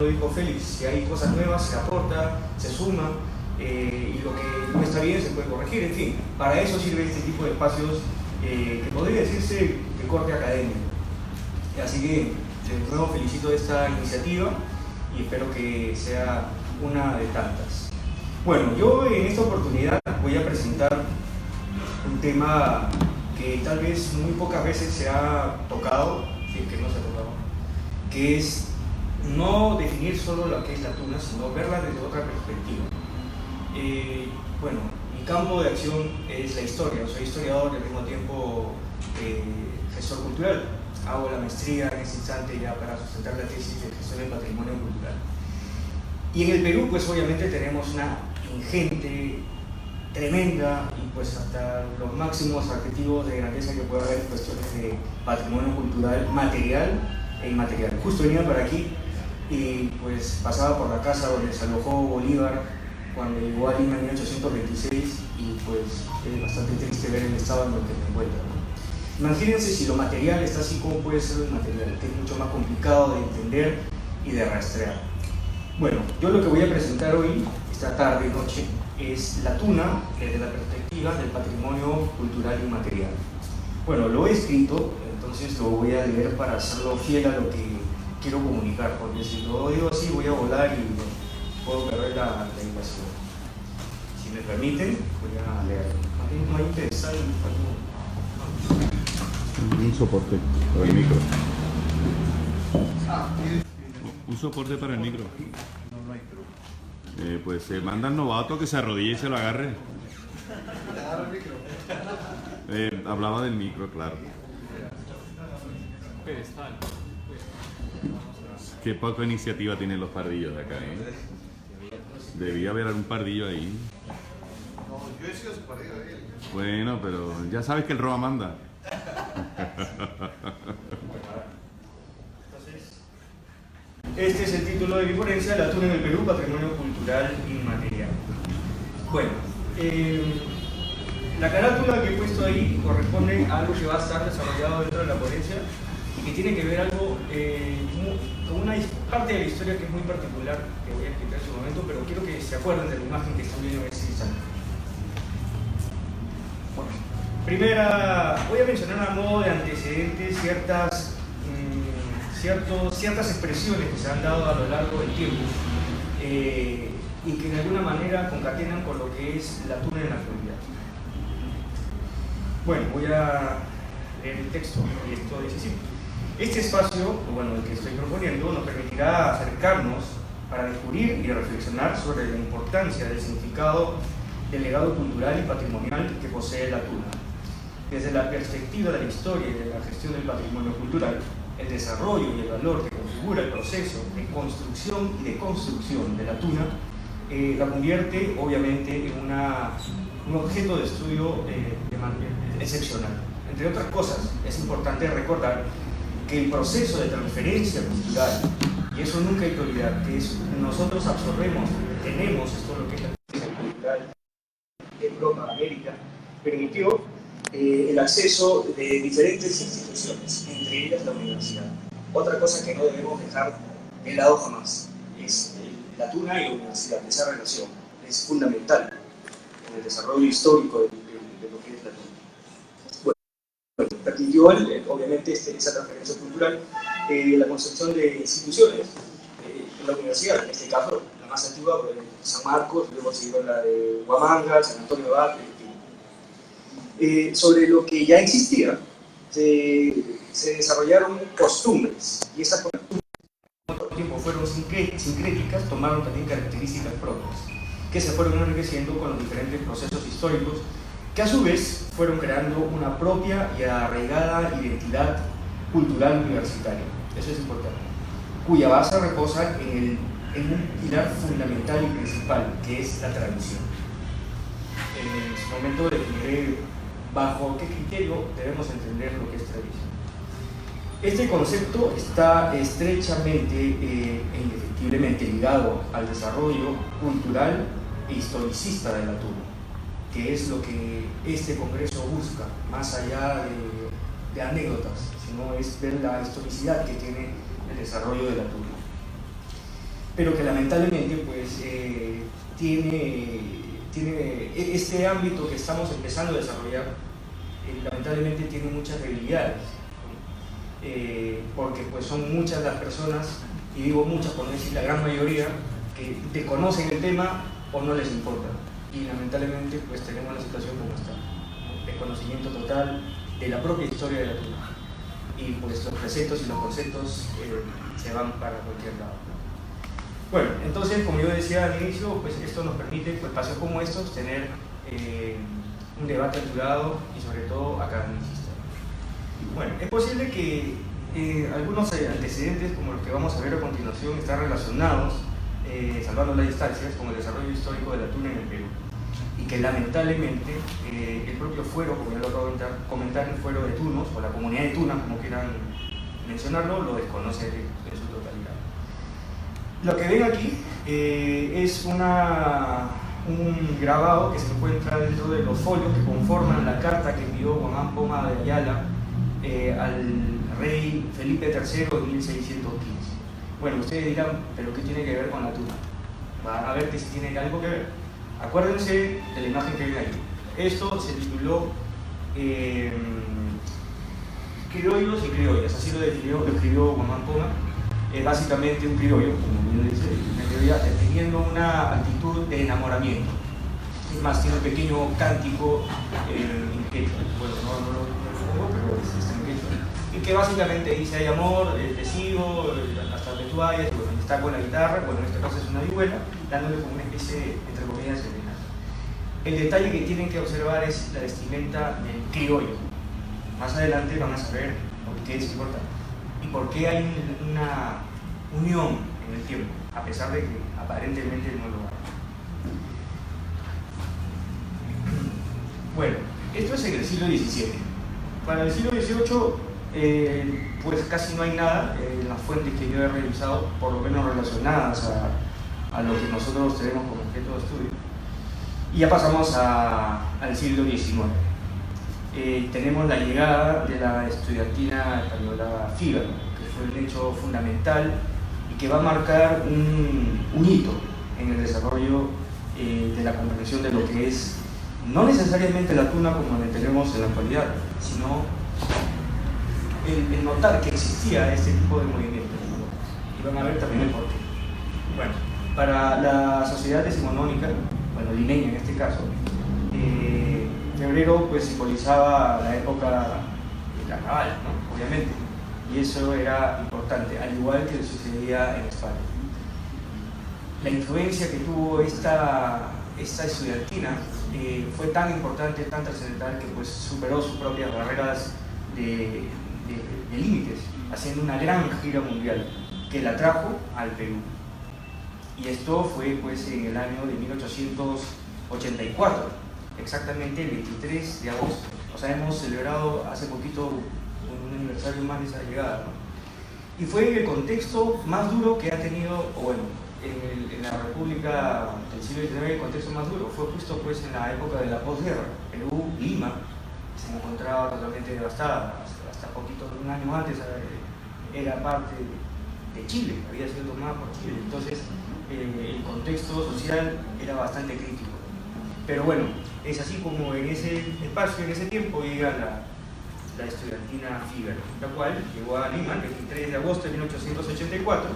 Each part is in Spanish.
dijo Félix, si hay cosas nuevas se aporta, se suma, y lo que no está bien se puede corregir. En fin, para eso sirve este tipo de espacios que podría decirse de corte académico. Así que de nuevo felicito esta iniciativa y espero que sea una de tantas. Bueno, yo en esta oportunidad voy a presentar un tema que tal vez muy pocas veces se ha tocado, si es que no se ha tocado, que es no definir solo lo que es la tuna, sino verla desde otra perspectiva. Bueno, mi campo de acción es la historia, soy historiador y al mismo tiempo gestor cultural. Hago la maestría en este instante ya para sustentar la tesis de gestión del patrimonio cultural. Y en el Perú, pues obviamente tenemos una ingente, tremenda y pues hasta los máximos adjetivos de grandeza que puede haber en cuestiones de patrimonio cultural material e inmaterial. Justo venía para aquí y pues pasaba por la casa donde se alojó Bolívar cuando llegó a Lima en 1826 y pues es bastante triste ver el estado en el que me encuentro, ¿no? Imagínense si lo material está así, como puede ser el material, que es mucho más complicado de entender y de rastrear. Bueno, yo lo que voy a presentar hoy, esta tarde, noche, es la tuna desde la perspectiva del patrimonio cultural inmaterial. Bueno, lo he escrito, entonces lo voy a leer para hacerlo fiel a lo que quiero comunicar, porque si lo digo así voy a volar y bueno, puedo perder la invasión. Si me permiten, voy a leerlo. No hay interesado un soporte para el micro. Un soporte para el micro. Pues se manda al novato que se arrodille y se lo agarre. Hablaba del micro, claro. Qué poca iniciativa tienen los pardillos de acá, ¿eh? Debía haber un pardillo ahí. No, yo he sido su pardillo de él. Bueno, pero ya sabes que el Roa manda. Este es el título de mi ponencia, La tuna en el Perú, patrimonio cultural inmaterial. Bueno, la carátula que he puesto ahí corresponde a algo que va a estar desarrollado dentro de la ponencia y que tiene que ver algo con una parte de la historia que es muy particular, que voy a explicar en su momento, pero quiero que se acuerden de la imagen que están viendo en este instante. Bueno, primera, voy a mencionar a modo de antecedentes ciertas expresiones que se han dado a lo largo del tiempo y que de alguna manera concatenan con lo que es la tuna en la actualidad. Bueno, voy a leer el texto y esto dice así. Este espacio, bueno, el que estoy proponiendo, nos permitirá acercarnos para descubrir y reflexionar sobre la importancia del significado del legado cultural y patrimonial que posee la tuna. Desde la perspectiva de la historia y de la gestión del patrimonio cultural, el desarrollo y el valor que configura el proceso de construcción y de construcción de la tuna la convierte obviamente en un objeto de estudio excepcional. Entre otras cosas, es importante recordar que el proceso de transferencia cultural, y eso nunca hay que olvidar, que nosotros absorbemos, tenemos esto lo que es la transferencia cultural de Europa, América, permitió el acceso de diferentes instituciones, entre ellas la universidad. Otra cosa que no debemos dejar de lado jamás es la tuna y la universidad, esa relación es fundamental en el desarrollo histórico de lo que es la tuna. Bueno, permitió obviamente esa transferencia cultural, la construcción de instituciones, la universidad, en este caso la más antigua, San Marcos, luego siguió la de Huamanga, San Antonio de Abad, sobre lo que ya existía, se desarrollaron costumbres, y esas costumbres con el tiempo fueron sincréticas, tomaron también características propias, que se fueron enriqueciendo con los diferentes procesos históricos, que a su vez fueron creando una propia y arraigada identidad cultural universitaria, eso es importante, cuya base reposa en un pilar fundamental y principal, que es la tradición. En su momento definiré bajo qué criterio debemos entender lo que es tradición. Este concepto está estrechamente e indefectiblemente ligado al desarrollo cultural e historicista de la tuna, que es lo que este congreso busca, más allá de anécdotas, sino es ver la historicidad que tiene el desarrollo de la tuna. pero que lamentablemente pues, tiene este ámbito que estamos empezando a desarrollar, lamentablemente tiene muchas debilidades, porque pues son muchas las personas, y digo muchas por no decir la gran mayoría, que desconocen el tema o no les importa, y lamentablemente pues tenemos la situación como está, desconocimiento total de la propia historia de la tuna, y pues los preceptos y los conceptos se van para cualquier lado. Bueno, entonces, como yo decía al inicio, pues esto nos permite, pues espacios como estos, tener un debate alturado y sobre todo academicista. Bueno, es posible que algunos antecedentes, como los que vamos a ver a continuación, están relacionados, salvando las distancias, con el desarrollo histórico de la tuna en el Perú, y que lamentablemente el propio fuero, como ya lo acabo de comentar, el fuero de tunos, o la comunidad de tunas, como quieran mencionarlo, lo desconoce en su totalidad. Lo que ven aquí es un grabado que se encuentra dentro de los folios que conforman la carta que envió Guamán Poma de Ayala al rey Felipe III en 1615. Bueno, ustedes dirán, ¿pero qué tiene que ver con la tuna? Van a ver que sí tiene algo que ver. Acuérdense de la imagen que ven ahí. Esto se tituló Criollos y criollas, así lo escribió Guamán Poma. Básicamente un criollo, como bien dice, una criolla teniendo una actitud de enamoramiento. Es más, tiene un pequeño cántico en quechua, bueno, no lo pongo, pero está en quechua, y que básicamente dice: hay amor, te sigo, hasta donde tú vayas, y bueno, está con la guitarra, bueno, en este caso es una vihuela, dándole como una especie, entre comillas, de serenata. El detalle que tienen que observar es la vestimenta del criollo. Más adelante van a saber por qué es importante y por qué hay una unión en el tiempo, a pesar de que aparentemente no lo hay. Bueno, esto es en el siglo XVII. Para el siglo XVIII, pues casi no hay nada en las fuentes que yo he revisado, por lo menos relacionadas a lo que nosotros tenemos como objeto de estudio. Y ya pasamos al siglo XIX. Tenemos la llegada de la estudiantina española Fígaro, que fue un hecho fundamental y que va a marcar un hito en el desarrollo de la comprensión de lo que es no necesariamente la tuna como la tenemos en la actualidad, sino el notar que existía este tipo de movimientos, y van a ver también el porqué. Bueno, para la sociedad decimonónica, bueno, limeña en este caso, febrero pues simbolizaba la época del carnaval, ¿no? Obviamente, y eso era importante, al igual que sucedía en España. La influencia que tuvo esta estudiantina fue tan importante, tan trascendental, que pues superó sus propias barreras de límites, haciendo una gran gira mundial que la trajo al Perú. Y esto fue pues en el año de 1884, exactamente el 23 de agosto. O sea, hemos celebrado hace poquito un aniversario más de esa llegada, ¿no? Y fue en el contexto más duro que ha tenido, o bueno, en la República del siglo XIX, el contexto más duro fue justo pues en la época de la posguerra. Perú, Lima, se encontraba totalmente devastada. Hasta poquito, un año antes, era parte de Chile, había sido tomada por Chile. Entonces, el contexto social era bastante crítico. Pero bueno, es así como en ese espacio, en ese tiempo, llega la estudiantina Fígaro, la cual llegó a Lima el 23 de agosto de 1884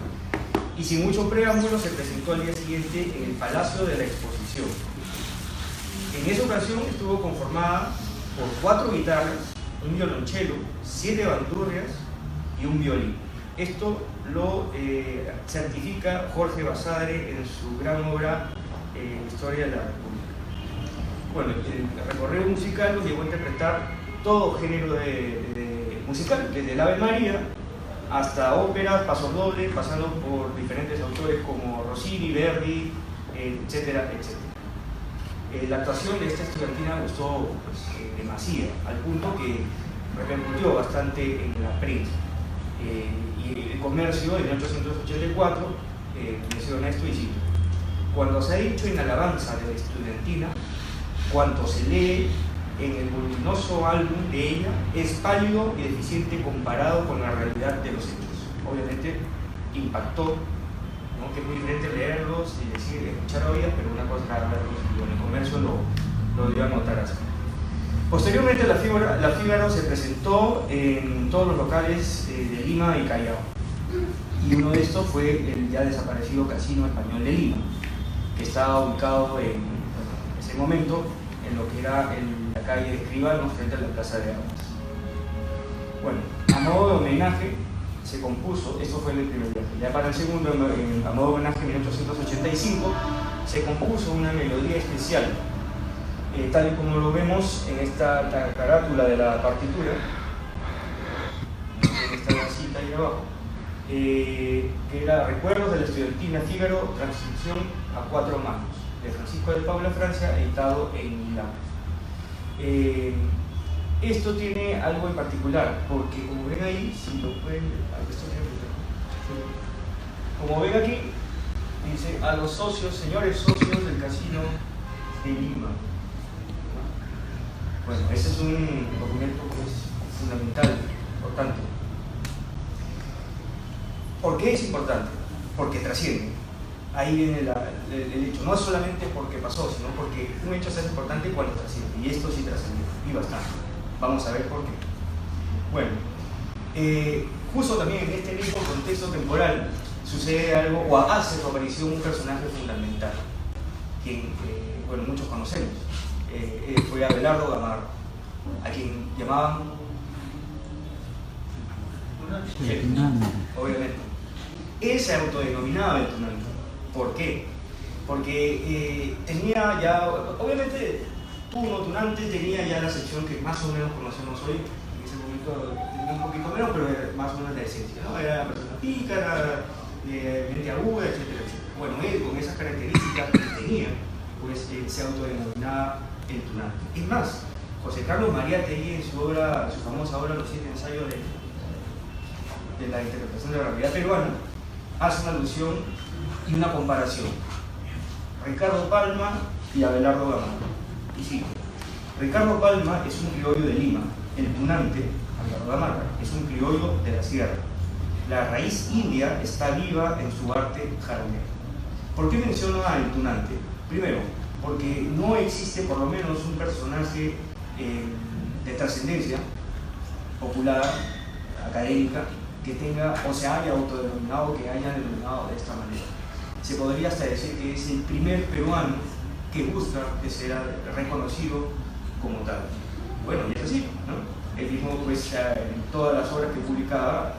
y sin mucho preámbulo se presentó al día siguiente en el Palacio de la Exposición. En esa ocasión estuvo conformada por 4 guitarras, un violonchelo, 7 bandurrias y un violín. Esto lo certifica Jorge Basadre en su gran obra Historia de la República. Bueno, el recorrido musical nos llevó a interpretar todo género musical, desde el Ave María hasta óperas, pasodobles, pasando por diferentes autores como Rossini, Verdi, etcétera, etcétera. La actuación de esta estudiantina gustó pues, demasiado, al punto que repercutió bastante en la prensa. Y el Comercio, en 1884, menciona esto y cito: cuando se ha dicho en alabanza de la estudiantina, cuanto se lee en el voluminoso álbum de ella es pálido y deficiente comparado con la realidad de los hechos. Obviamente impactó ¿no? Que es muy diferente leerlos y decir, escuchar oídas, pero una cosa era verlos, y en el comercio lo dio a notar así. Posteriormente la Fígaro se presentó en todos los locales de Lima y Callao, y uno de estos fue el ya desaparecido Casino Español de Lima, que estaba ubicado en ese momento en lo que era la calle de Escribanos frente a la Plaza de Armas. Bueno, a modo de homenaje se compuso, esto fue en el primer viaje, ya para el segundo, a modo de homenaje en 1885, se compuso una melodía especial, tal y como lo vemos en esta carátula de la partitura, en esta cita ahí abajo, que era Recuerdos de la Estudiantina Fígaro, transcripción a 4 manos, de Francisco de Paula, Francia, editado en Milán. Esto tiene algo en particular, porque como ven ahí, si lo pueden, como ven aquí, dice a los socios, señores socios del Casino de Lima. Bueno, ese es un documento que es fundamental, importante. ¿Por qué es importante? Porque trasciende. Ahí viene el hecho. No es solamente porque pasó, sino porque un hecho es importante cuando trasciende. Y esto sí trascendió, y bastante. Vamos a ver por qué. Bueno, justo también en este mismo contexto temporal sucede algo, o hace su aparición un personaje fundamental, quien, bueno, muchos conocemos. Fue Abelardo Gamarra, a quien llamaban obviamente. Él se autodenominaba el tunante. ¿Por qué? Porque tenía ya, obviamente, tunante tenía ya la sección que más o menos conocemos hoy. En ese momento tenía un poquito menos, pero era más o menos la esencia, ¿no? Era una persona pícara, mente aguda, etcétera, etcétera. Bueno, él con esas características que tenía, pues se autodenominaba el tunante. Es más, José Carlos Mariátegui, en su famosa obra Los 7 ensayos de la interpretación de la realidad peruana, hace una alusión y una comparación. Ricardo Palma y Abelardo Gamarra. Y sí, Ricardo Palma es un criollo de Lima, el tunante, Abelardo Gamarra, es un criollo de la sierra. La raíz india está viva en su arte jaranero. ¿Por qué menciono al tunante? Primero, porque no existe por lo menos un personaje de trascendencia popular, académica, que tenga o se haya autodenominado, que haya denominado de esta manera. Se podría hasta decir que es el primer peruano que busca que sea reconocido como tal. Bueno, y es así, ¿no? Él mismo, pues, en todas las obras que publicaba,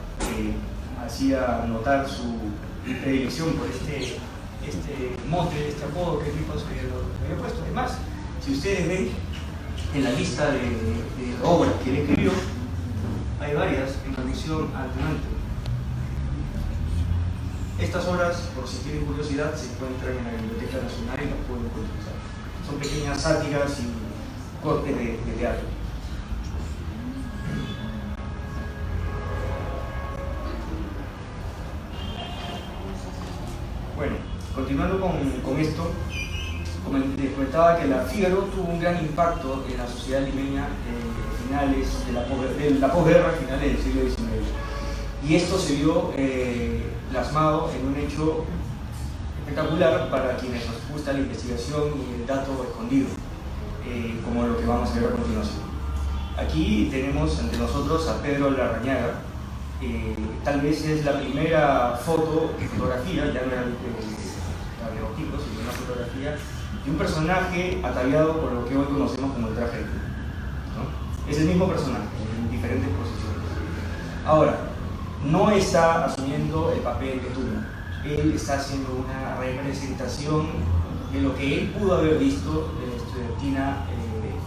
hacía notar su predilección por este mote, este apodo que el mismo se había puesto. Además, si ustedes ven en la lista de obras que él escribió, hay varias en alusión al tunante. Estas obras, por si tienen curiosidad, se encuentran en la Biblioteca Nacional y las pueden consultar. Son pequeñas sátiras y cortes de teatro. Bueno, continuando con esto, les comentaba que la Fígaro tuvo un gran impacto en la sociedad limeña finales de la posguerra, finales del siglo XIX. Y esto se vio plasmado en un hecho espectacular para quienes nos gusta la investigación y el dato escondido, como lo que vamos a ver a continuación. Aquí tenemos ante nosotros a Pedro Larrañaga. Tal vez es la primera fotografía, ya no era daguerrotipo, sino una fotografía de un personaje ataviado por lo que hoy conocemos como el traje de Lima, ¿no? Es el mismo personaje, en diferentes posiciones. Ahora, no está asumiendo el papel de Tuna, él está haciendo una representación de lo que él pudo haber visto de la estudiantina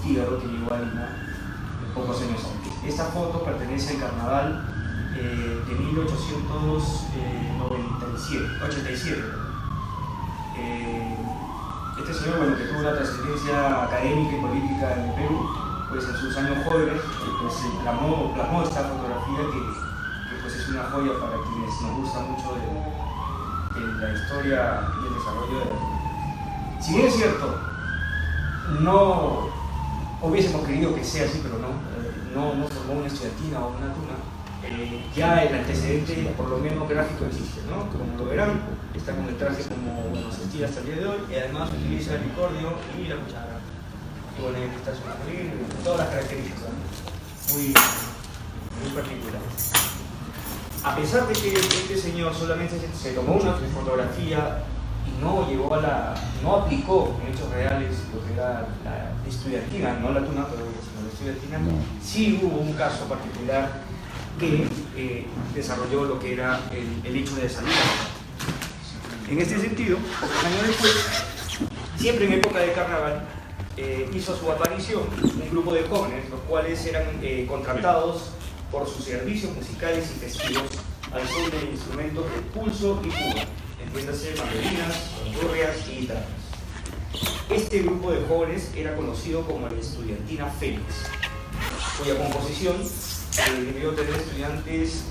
Fígaro que llegó a Lima pocos años antes. Esta foto pertenece al carnaval de 1887. Este señor, bueno, que tuvo una trascendencia académica y política en el Perú, pues en sus años jóvenes, pues plasmó esta fotografía que pues es una joya para quienes nos gusta mucho de la historia y el desarrollo de la vida. Si bien es cierto, no hubiésemos querido que sea así, pero no formó una estudiantina o una tuna, ya el antecedente, por lo menos gráfico, existe, ¿no? Como lo verán, está con el traje como se estila hasta el día de hoy, y además utiliza el bicordio y la cuchara. Y bueno, aquí está su familia, todas las características, ¿no? muy particulares. A pesar de que este señor solamente se tomó una fotografía y no llevó no aplicó en hechos reales lo que era la estudiantina, no la tuna, pero sino la estudiantina, sí hubo un caso particular que desarrolló lo que era el hecho de salida. En este sentido, años después, siempre en época de carnaval, hizo su aparición un grupo de jóvenes, los cuales eran contratados por sus servicios musicales y festivos al son de instrumentos de pulso y fuga, entiéndase mandolinas, bandurrias y guitarras. Este grupo de jóvenes era conocido como la Estudiantina Félix, cuya composición debió tener estudiantes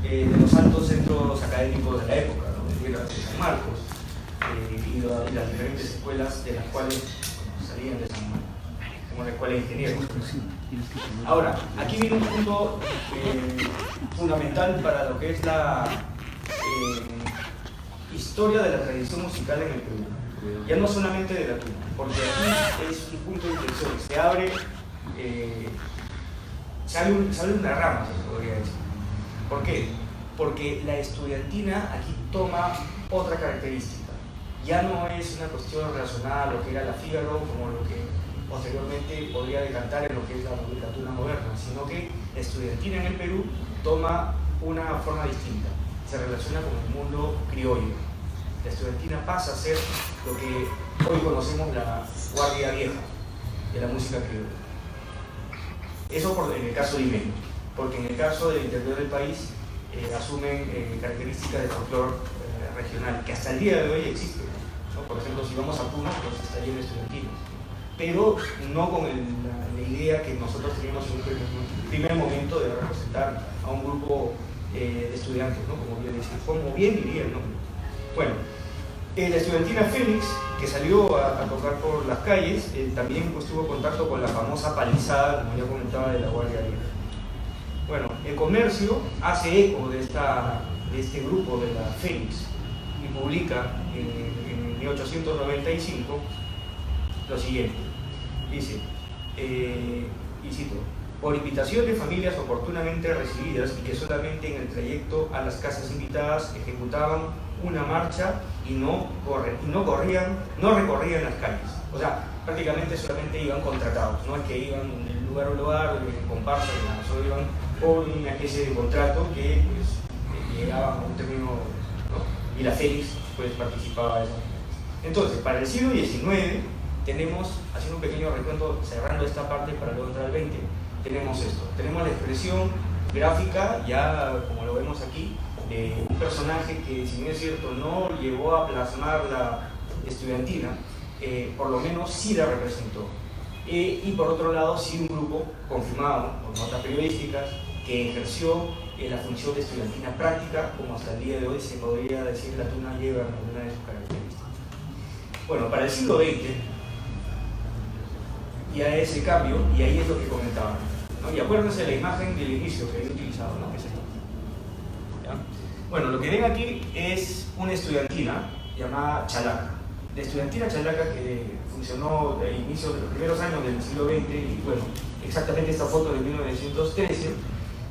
de los altos centros académicos de la época, ¿no? De San Marcos y las diferentes escuelas de las cuales salían de San Marcos, como la escuela de ingenieros. Ahora, aquí viene un punto fundamental para lo que es la historia de la tradición musical en el Perú. Ya no solamente de la tuna, porque aquí es un punto de inflexión, se abre una rama, se podría decir. ¿Por qué? Porque la estudiantina aquí toma otra característica. Ya no es una cuestión relacionada a lo que era la Fígaro, como lo que posteriormente podría decantar en lo que es la tuna moderna, sino que la estudiantina en el Perú toma una forma distinta, se relaciona con el mundo criollo. La estudiantina pasa a ser lo que hoy conocemos la guardia vieja de la música criolla. Eso en el caso de limeño, porque en el caso del interior del país asumen características de folclore regional, que hasta el día de hoy existe, ¿no? Por ejemplo, si vamos a Puno, pues está lleno de estudiantinos, pero no con la idea que nosotros teníamos en un primer momento de representar a un grupo de estudiantes, ¿no? Como bien dirían, ¿no? Bueno, la estudiantina Félix, que salió a tocar por las calles, también pues, tuvo contacto con la famosa palizada, como ya comentaba, de la Guardia Vieja. Bueno, el comercio hace eco de este grupo de la Félix y publica en 1895 lo siguiente. Dice, y cito: por invitación de familias oportunamente recibidas y que solamente en el trayecto a las casas invitadas ejecutaban una marcha y no recorrían las calles. O sea, prácticamente solamente iban contratados, no es que iban de lugar a lugar, de comparsa, solo iban por una especie de contrato que pues, llegaba a un término, ¿no? Y la Félix pues participaba de eso. Entonces, para el siglo XIX tenemos, haciendo un pequeño recuento, cerrando esta parte para luego entrar al 20, tenemos esto, tenemos la expresión gráfica, ya como lo vemos aquí, de un personaje que, si bien es cierto, no llegó a plasmar la estudiantina, por lo menos sí la representó. Y por otro lado, sí un grupo confirmado por notas periodísticas que ejerció la función de estudiantina práctica, como hasta el día de hoy se podría decir la tuna lleva alguna de sus características. Bueno, para el siglo XX ya ese cambio, y ahí es lo que comentaban, ¿no? Y acuérdense de la imagen del inicio que he utilizado, ¿no? Que es esto. ¿Ya? Bueno, lo que ven aquí es una estudiantina llamada chalaca. La estudiantina chalaca que funcionó a inicios de los primeros años del siglo XX, y bueno, exactamente esta foto de 1913,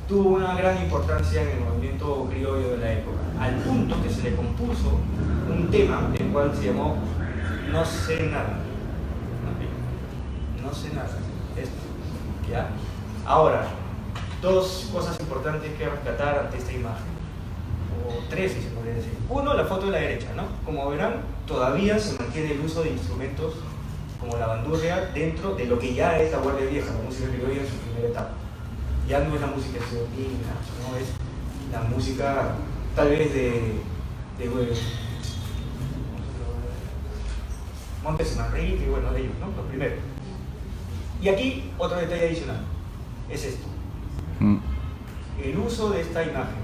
tuvo una gran importancia en el movimiento criollo de la época, al punto que se le compuso un tema, el cual se llamó No sé nada. No sé nada. Esto. ¿Ya? Ahora, dos cosas importantes que rescatar ante esta imagen, o tres si se podría decir. Uno, la foto de la derecha, ¿no? Como verán, todavía se mantiene el uso de instrumentos como la bandurria dentro de lo que ya es la Guardia Vieja, la música criolla en su primera etapa. Ya no es la música estudiantina, no es la música tal vez de Montes y Manrique, y bueno, de ellos, ¿no? Los primeros. Y aquí otro detalle adicional, es esto. El uso de esta imagen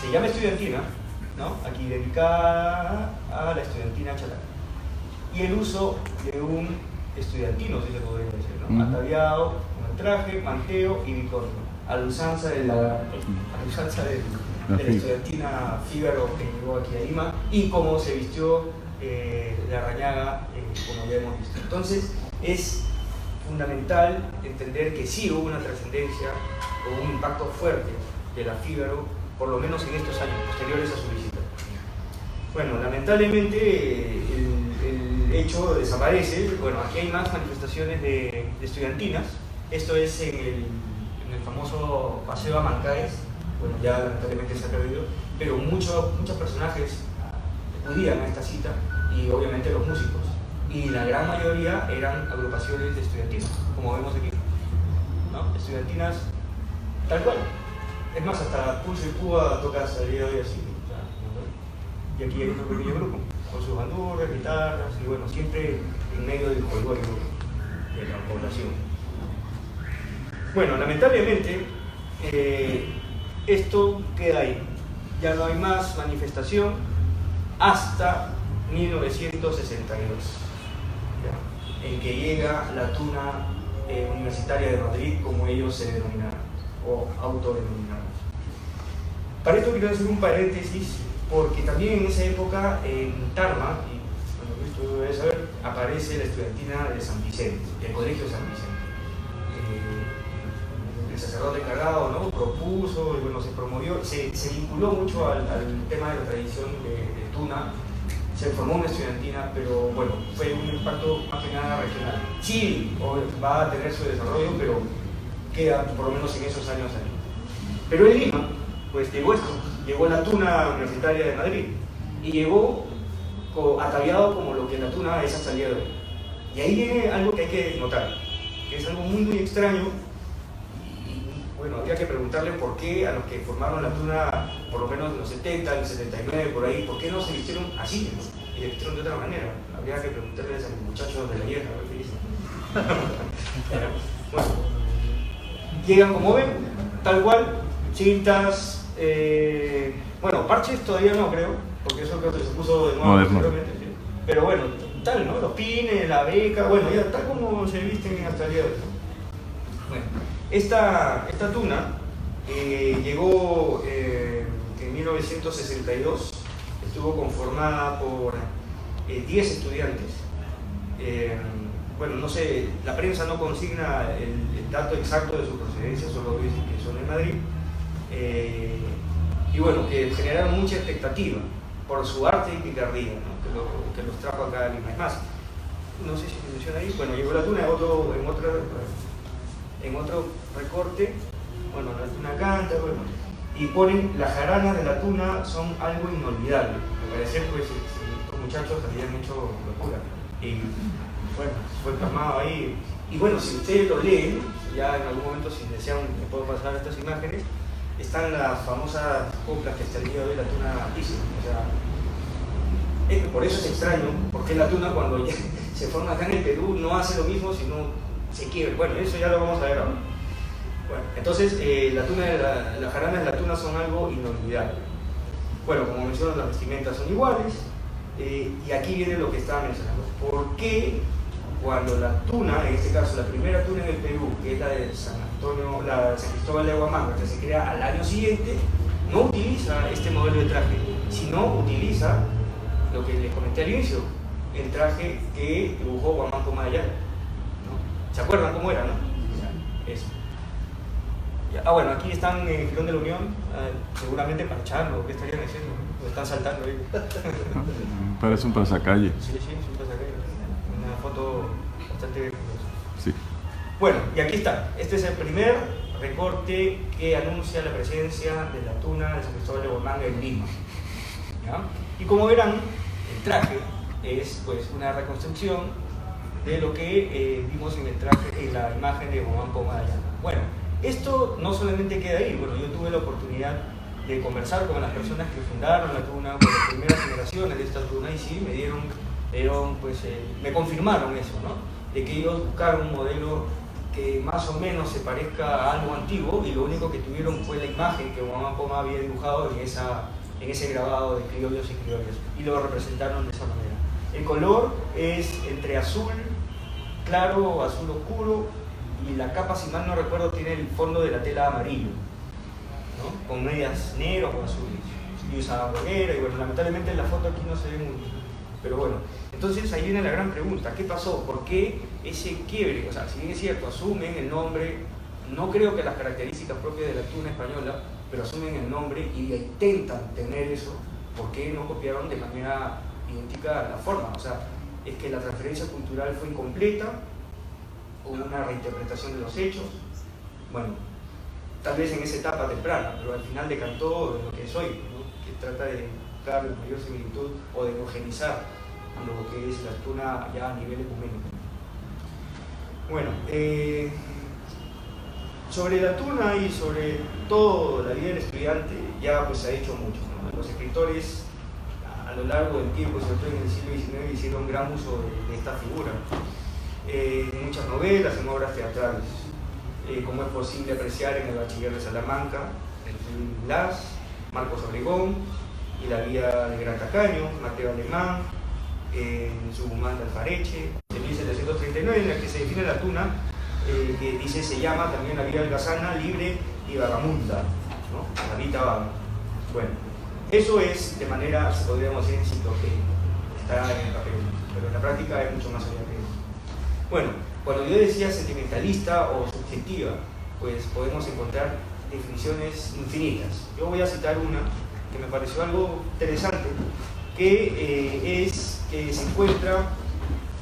se llama estudiantina, ¿no? Aquí dedicada a la estudiantina chalaca. Y el uso de un estudiantino, si se podría decir, ¿no? Ataviado con el traje, manteo y bicornio. a la usanza de la estudiantina Fígaro que llegó aquí a Lima y cómo se vistió Larrañaga, como ya hemos visto. Entonces es fundamental entender que sí hubo una trascendencia o un impacto fuerte de la Fígaro, por lo menos en estos años posteriores a su visita. Bueno, lamentablemente el hecho desaparece. Bueno, aquí hay más manifestaciones de estudiantinas. Esto es en el famoso Paseo a Mancaes. Bueno, ya lamentablemente se ha perdido, pero muchos personajes acudían a esta cita y obviamente los músicos. Y la gran mayoría eran agrupaciones de estudiantinas, como vemos aquí, ¿no? Estudiantinas tal cual. Es más, hasta Pulso y Púa toca hasta el día de hoy así. Y aquí hay otro pequeño grupo, con sus bandurrias, guitarras, y bueno, siempre en medio del jolgorio de la población. Bueno, lamentablemente, esto queda ahí. Ya no hay más manifestación hasta 1962, ¿ya? En que llega la Tuna Universitaria de Madrid, como ellos se denominaron, o autodenominaron. Para esto quiero hacer un paréntesis, porque también en esa época en Tarma, y bueno, esto debes saber, aparece la estudiantina de San Vicente, el Colegio de San Vicente. El sacerdote encargado, ¿no?, propuso, y bueno, se promovió, se vinculó mucho al tema de la tradición de Tuna, se formó una estudiantina, pero bueno, fue un impacto más que nada regional. Sí, va a tener su desarrollo, pero queda por lo menos en esos años ahí. Pero en Lima, pues llegó esto, llegó la Tuna Universitaria de Madrid, y llegó ataviado como lo que la Tuna es hasta el día de hoy. Y ahí viene algo que hay que notar, que es algo muy muy extraño. Bueno, habría que preguntarle por qué a los que formaron la Tuna, por lo menos en los 70, en el 79, por ahí, ¿por qué no se vistieron así, ¿no? Y se vistieron de otra manera? Habría que preguntarles a los muchachos de la vieja, a ver qué dicen. Bueno, llegan, como ven, tal cual, cintas, bueno, parches todavía no creo, porque eso creo que se puso de nuevo posteriormente, ¿sí? Pero bueno, tal, ¿no? Los pines, la beca, bueno, ya tal como se visten hasta el día de hoy. Bueno, esta Tuna llegó en 1962, estuvo conformada por 10 estudiantes. Bueno, no sé, la prensa no consigna el dato exacto de su procedencia, solo dice que son de Madrid. Y bueno, que generaron mucha expectativa por su arte y picardía, ¿no?, que los trajo acá a Lima. Es más, no sé si se menciona ahí, bueno, llegó la Tuna en otro recorte, bueno, la Tuna canta, bueno, y ponen: las jaranas de la Tuna son algo inolvidable. Me parece, pues, estos muchachos habían hecho locura. Y bueno, fue plasmado ahí. Y bueno, si ustedes lo leen, ya en algún momento, si desean, les puedo pasar estas imágenes, están las famosas coplas que hasta el día de hoy la Tuna dice. O sea, por eso es extraño, porque la Tuna, cuando ya se forma acá en el Perú, no hace lo mismo, sino se quiebra. Bueno, eso ya lo vamos a ver ahora. Bueno, entonces, las jaranas de la Tuna son algo inolvidable. Bueno, como menciono, las vestimentas son iguales, y aquí viene lo que estaba mencionando. ¿Por qué cuando la Tuna, en este caso la primera Tuna en el Perú, que es la de San Cristóbal de Huamanga, que se crea al año siguiente, no utiliza este modelo de traje, sino utiliza lo que les comenté al inicio, el traje que dibujó Guamán Mayala, ¿no? ¿Se acuerdan cómo era, no? Eso. Bueno, aquí están en Girón de la Unión, seguramente parchando. ¿Qué estarían haciendo? ¿O están saltando ahí? Parece un pasacalle. Sí, es un pasacalle. Una foto bastante curiosa. Sí. Bueno, y aquí está. Este es el primer recorte que anuncia la presencia de la Tuna de San Cristóbal de Huamanga en Lima, ¿ya? Y como verán, el traje es, pues, una reconstrucción de lo que vimos en el traje, en la imagen de Guamán Mayala. Bueno, esto no solamente queda ahí. Bueno, yo tuve la oportunidad de conversar con las personas que fundaron la Tuna, con las primeras generaciones de esta Tuna, y sí, me confirmaron eso, ¿no? De que ellos buscaron un modelo que más o menos se parezca a algo antiguo, y lo único que tuvieron fue la imagen que Guamán Poma había dibujado en ese grabado de criollos y criollas, y lo representaron de esa manera. El color es entre azul claro, azul oscuro, y la capa, si mal no recuerdo, tiene el fondo de la tela amarillo, ¿no? Con medias negras o azules, y usaban bolera, y bueno, lamentablemente en la foto aquí no se ve mucho, pero bueno, entonces ahí viene la gran pregunta, ¿qué pasó? ¿Por qué ese quiebre? O sea, si bien es cierto, asumen el nombre, no creo que las características propias de la tuna española, pero asumen el nombre y intentan tener eso, ¿por qué no copiaron de manera idéntica la forma? O sea, es que la transferencia cultural fue incompleta, hubo una reinterpretación de los hechos, bueno, tal vez en esa etapa temprana, pero al final decantó en lo que es hoy, ¿no? Que trata de dar mayor similitud o de homogenizar lo que es la tuna ya a nivel ecuménico. Bueno, sobre la tuna y sobre todo la vida del estudiante ya pues se ha hecho mucho, ¿no? Los escritores a lo largo del tiempo, sobre todo en el siglo XIX, hicieron gran uso de esta figura. En muchas novelas, en obras teatrales, como es posible apreciar en El Bachiller de Salamanca, el Felipe Blas, Marcos Obregón y La vida de Gran Tacaño, Mateo Alemán, en su Guzmán de Alfareche, de 1739, en la que se define la tuna, que dice se llama también la vida holgazana, libre y vagamunda, ¿no? La vida vaga. Bueno, eso es de manera, podríamos decir, enciclopédica, está en el papel, pero en la práctica es mucho más allá que eso. Bueno, cuando yo decía sentimentalista o subjetiva, pues podemos encontrar definiciones infinitas. Yo voy a citar una que me pareció algo interesante, que se encuentra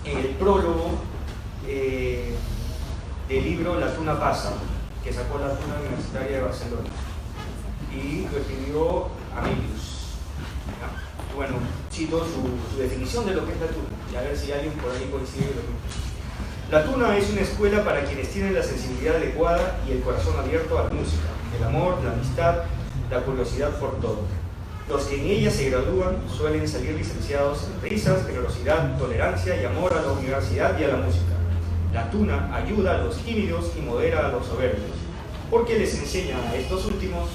en el prólogo del libro La Tuna Pasa, que sacó la Tuna Universitaria de Barcelona, y lo escribió Amilius. ¿Ya? Bueno, cito su definición de lo que es la tuna, y a ver si alguien por ahí coincide con lo mismo. La tuna es una escuela para quienes tienen la sensibilidad adecuada y el corazón abierto a la música, el amor, la amistad, la curiosidad por todo. Los que en ella se gradúan suelen salir licenciados en risas, generosidad, tolerancia y amor a la universidad y a la música. La tuna ayuda a los tímidos y modera a los soberbios, porque les enseña a estos últimos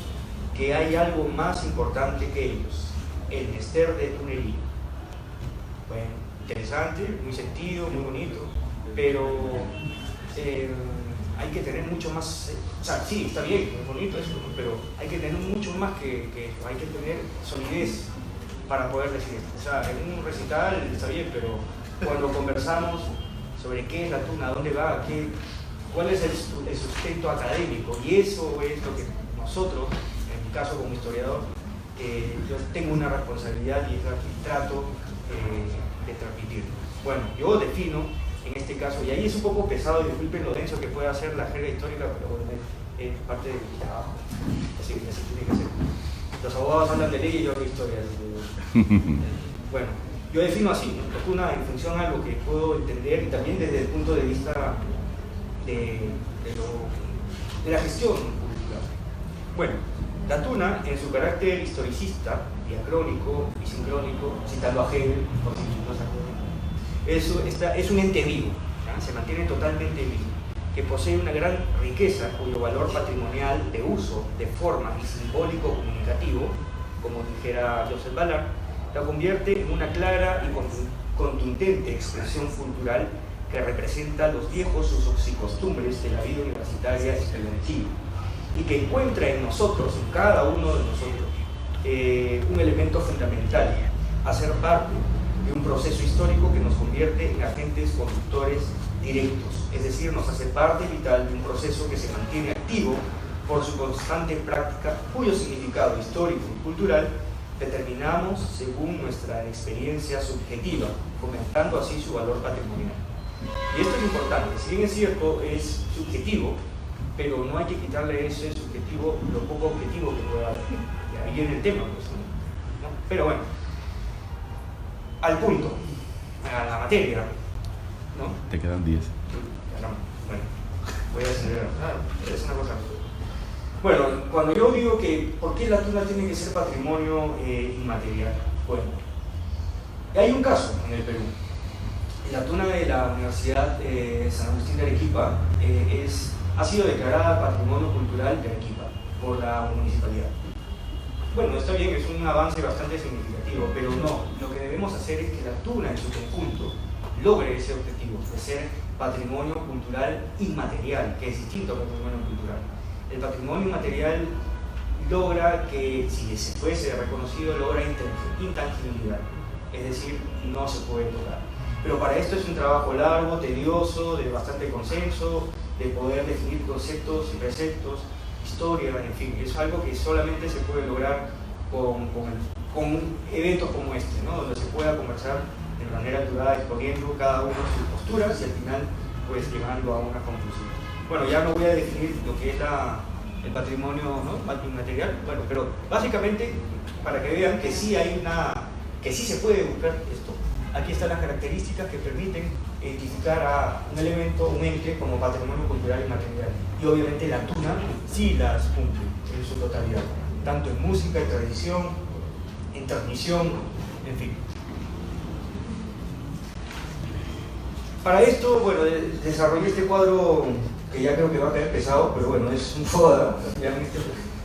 que hay algo más importante que ellos, el menester de tunería. Bueno, interesante, muy sentido, muy bonito, pero hay que tener mucho más, o sea, sí, está bien, es bonito eso, ¿no? Pero hay que tener mucho más que eso, hay que tener solidez para poder decir esto. O sea, en un recital está bien, pero cuando conversamos sobre qué es la tuna, dónde va, cuál es el sustento académico, y eso es lo que nosotros, en mi caso como historiador, yo tengo una responsabilidad y es la que trato de transmitir. Bueno, yo defino en este caso, y ahí es un poco pesado, y disculpen lo denso que pueda hacer la jerga histórica, pero bueno, es parte de mi trabajo, así tiene que ser. Los abogados hablan de ley y yo hablo de historia. Bueno, yo defino así, ¿no? La tuna en función a lo que puedo entender y también desde el punto de vista de la gestión pública. Bueno, la tuna en su carácter historicista, diacrónico y sincrónico, citando a Hegel, por si no se acuerdan, es un ente vivo, ¿ya? Se mantiene totalmente vivo, que posee una gran riqueza cuyo valor patrimonial de uso, de forma y simbólico comunicativo, como dijera Joseph Ballard, la convierte en una clara y contundente expresión cultural que representa los viejos usos y costumbres de la vida universitaria estudiantil y que encuentra en nosotros, en cada uno de nosotros, un elemento fundamental, hacer parte de un proceso histórico que nos convierte en agentes conductores directos, es decir, nos hace parte vital de un proceso que se mantiene activo por su constante práctica, cuyo significado histórico y cultural determinamos según nuestra experiencia subjetiva, fomentando así su valor patrimonial. Y esto es importante, si bien es cierto, es subjetivo, pero no hay que quitarle ese subjetivo lo poco objetivo que pueda haber. Y ahí viene el tema, pues, ¿no? Pero bueno, al punto, a la materia, ¿no? Te quedan 10. Bueno, voy a acelerar. Es una cosa. Bueno, cuando yo digo que ¿por qué la tuna tiene que ser patrimonio inmaterial? Bueno, hay un caso en el Perú. La tuna de la Universidad San Agustín de Arequipa ha sido declarada Patrimonio Cultural de Arequipa por la municipalidad. Bueno, está bien, es un avance bastante significativo, pero no, lo que debemos hacer es que la tuna en su conjunto logre ese objetivo de ser patrimonio cultural inmaterial, que es distinto al patrimonio cultural. El patrimonio inmaterial logra que, si se fuese reconocido, logra intangibilidad, es decir, no se puede tocar. Pero para esto es un trabajo largo, tedioso, de bastante consenso, de poder definir conceptos y preceptos, historia, en fin, es algo que solamente se puede lograr con eventos como este, ¿no? Donde se pueda conversar de manera natural, exponiendo cada uno sus posturas y al final pues llegando a una conclusión. Bueno, ya no voy a definir lo que es el patrimonio, ¿no?, inmaterial, bueno, pero básicamente para que vean que sí que sí se puede buscar esto. Aquí están las características que permiten identificar a un elemento, un ente como patrimonio cultural inmaterial. Y obviamente la tuna sí las cumple en su totalidad, tanto en música, en tradición, en transmisión, en fin. Para esto, bueno, desarrollé este cuadro que ya creo que va a caer pesado, pero bueno, es un FODA.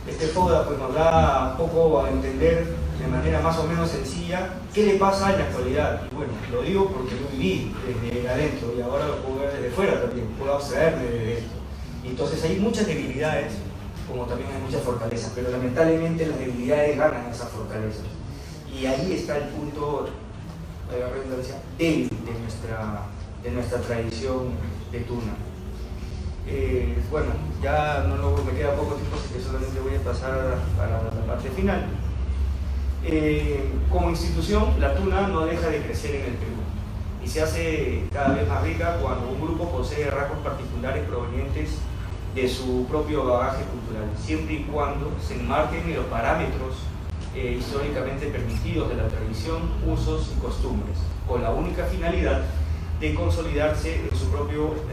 Este FODA pues nos da un poco a entender de manera más o menos sencilla qué le pasa en la actualidad. Y bueno, lo digo porque lo viví desde adentro y ahora lo puedo ver desde fuera también, puedo abstraerme de esto. Y entonces hay muchas debilidades, como también hay muchas fortalezas, pero lamentablemente las debilidades ganan esas fortalezas. Y ahí está el punto, la redundancia, débil de nuestra tradición de tuna. Bueno, ya me queda poco tiempo, así que solamente voy a pasar para la parte final. Como institución, la tuna no deja de crecer en el Perú y se hace cada vez más rica cuando un grupo posee rasgos particulares provenientes de su propio bagaje cultural, siempre y cuando se enmarquen en los parámetros históricamente permitidos de la tradición, usos y costumbres, con la única finalidad de consolidarse en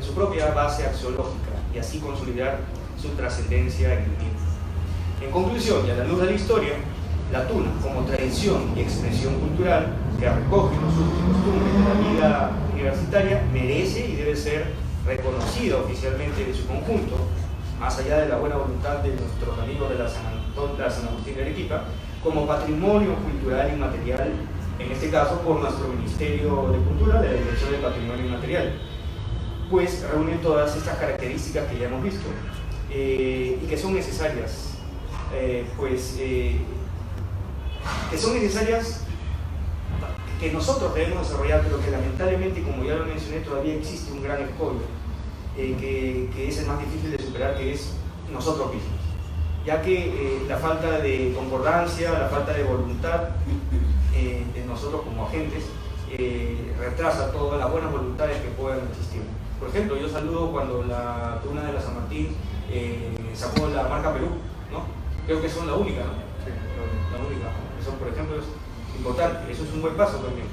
su propia base axiológica y así consolidar su trascendencia en el tiempo. En conclusión, y a la luz de la historia, la tuna, como tradición y expresión cultural que recoge los usos y costumbres de la vida universitaria, merece y debe ser reconocida oficialmente en su conjunto, más allá de la buena voluntad de nuestros amigos de la San Agustín de Arequipa, como patrimonio cultural inmaterial, en este caso por nuestro Ministerio de Cultura, de la Dirección de Patrimonio Inmaterial, pues reúne todas estas características que ya hemos visto y que son necesarias, que son necesarias, que nosotros debemos desarrollar, pero que lamentablemente, como ya lo mencioné, todavía existe un gran escollo, que es el más difícil de superar, que es nosotros mismos, ya que la falta de concordancia, la falta de voluntad de nosotros como agentes retrasa todas las buenas voluntades que puedan existir. Por ejemplo, yo saludo cuando la tuna de la San Martín sacó la marca Perú, ¿no? Creo que son la única, ¿no? Sí, la única. Eso, por ejemplo, es importante, eso es un buen paso también.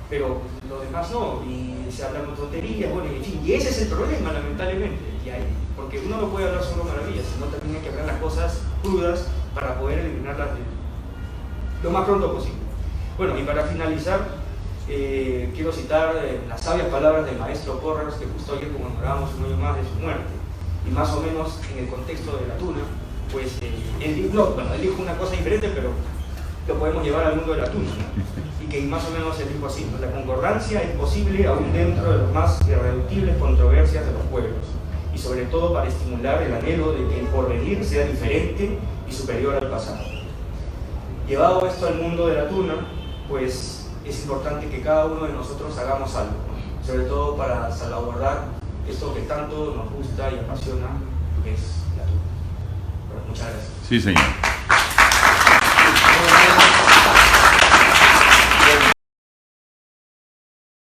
Pero los demás no, y se hablan de tonterías, bueno, en fin, y ese es el problema, lamentablemente, porque uno no puede hablar solo maravillas, sino también hay que hablar las cosas crudas para poder eliminarlas lo más pronto posible. Bueno, y para finalizar, quiero citar las sabias palabras del maestro Porras, que justo ayer conmemorábamos un año más de su muerte, y más o menos en el contexto de la tuna, pues él dijo una cosa diferente, pero lo podemos llevar al mundo de la tuna, ¿no? Y que más o menos él dijo así, ¿no? La concordancia es posible aún dentro de las más irreductibles controversias de los pueblos, y sobre todo para estimular el anhelo de que el porvenir sea diferente y superior al pasado. Llevado esto al mundo de la tuna, pues es importante que cada uno de nosotros hagamos algo, ¿no? Sobre todo para salvaguardar esto que tanto nos gusta y apasiona, que es la tuna. Bueno, muchas gracias. Sí, señor.